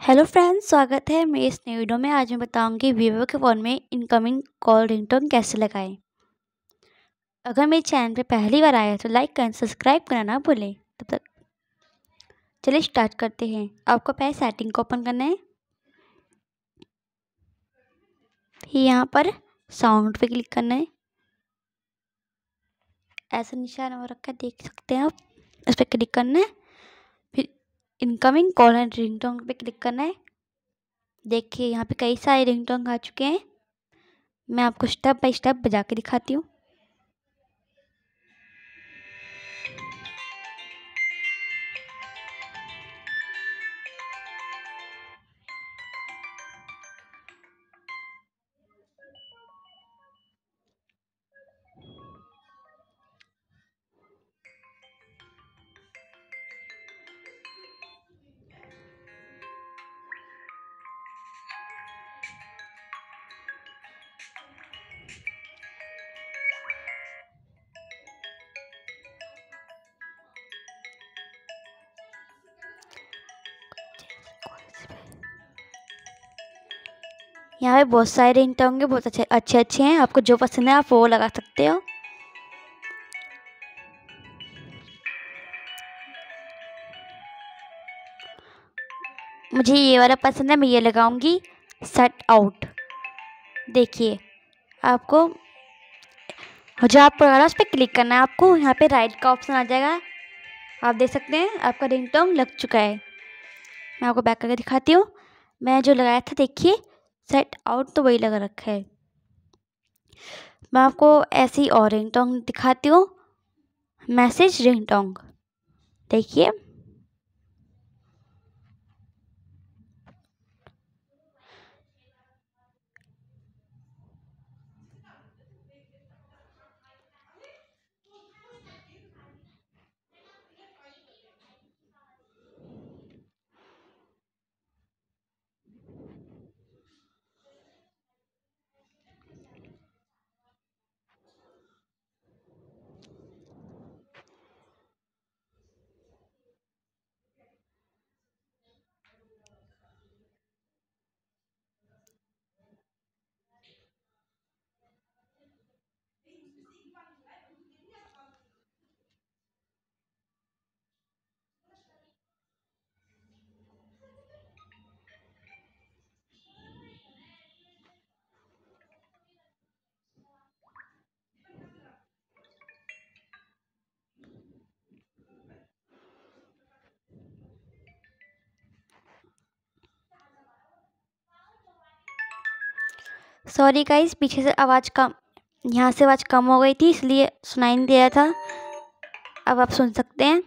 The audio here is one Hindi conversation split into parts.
हेलो फ्रेंड्स, स्वागत है मेरे इस नए वीडियो में। आज मैं बताऊंगी वीवो के फ़ोन में इनकमिंग कॉल रिंगटोन कैसे लगाएं। अगर मेरे चैनल पे पहली बार आया तो लाइक एंड सब्सक्राइब करना ना भूलें। तब तक चलिए स्टार्ट करते हैं। आपको पहले सेटिंग को ओपन करना है, फिर यहाँ पर साउंड पे क्लिक करना है। ऐसा निशान हो रखा है, देख सकते हैं आप। इस पर क्लिक करना है, फिर इनकमिंग कॉल एंड रिंगटोन पे क्लिक करना है। देखिए यहाँ पे कई सारे रिंगटोन आ चुके हैं। मैं आपको स्टेप बाय स्टेप बजा के दिखाती हूँ। यहाँ पे बहुत सारे रिंगटोन होंगे, बहुत अच्छे हैं। आपको जो पसंद है आप वो लगा सकते हो। मुझे ये वाला पसंद है, मैं ये लगाऊंगी। Set out. देखिए आपको जो आप लगा उस पर क्लिक करना है। आपको यहाँ पे राइट का ऑप्शन आ जाएगा। आप देख सकते हैं आपका रिंगटोन लग चुका है। मैं आपको बैक करके दिखाती हूँ। मैं जो लगाया था, देखिए सेट आउट, तो वही लगा रखा है। मैं आपको ऐसी और रिंगटोन दिखाती हूँ। मैसेज रिंगटोन, देखिए सॉरी गाइस, पीछे से आवाज़ कम, यहाँ से आवाज़ कम हो गई थी इसलिए सुनाई नहीं दे रहा था। अब आप सुन सकते हैं।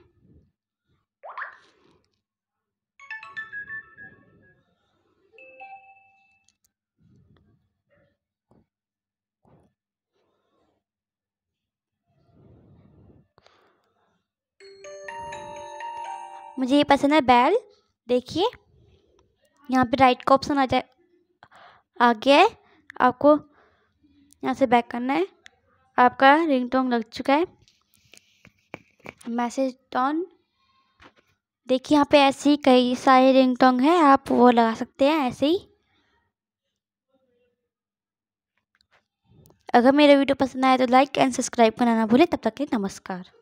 मुझे ये पसंद है, बेल। देखिए यहाँ पे राइट का ऑप्शन आ गया है। आपको यहाँ से बैक करना है। आपका रिंगटोन लग चुका है। मैसेज टोन, देखिए यहाँ पे ऐसे ही कई सारे रिंगटोन हैं, आप वो लगा सकते हैं ऐसे ही। अगर मेरा वीडियो पसंद आए तो लाइक एंड सब्सक्राइब करना ना भूलें। तब तक के लिए नमस्कार।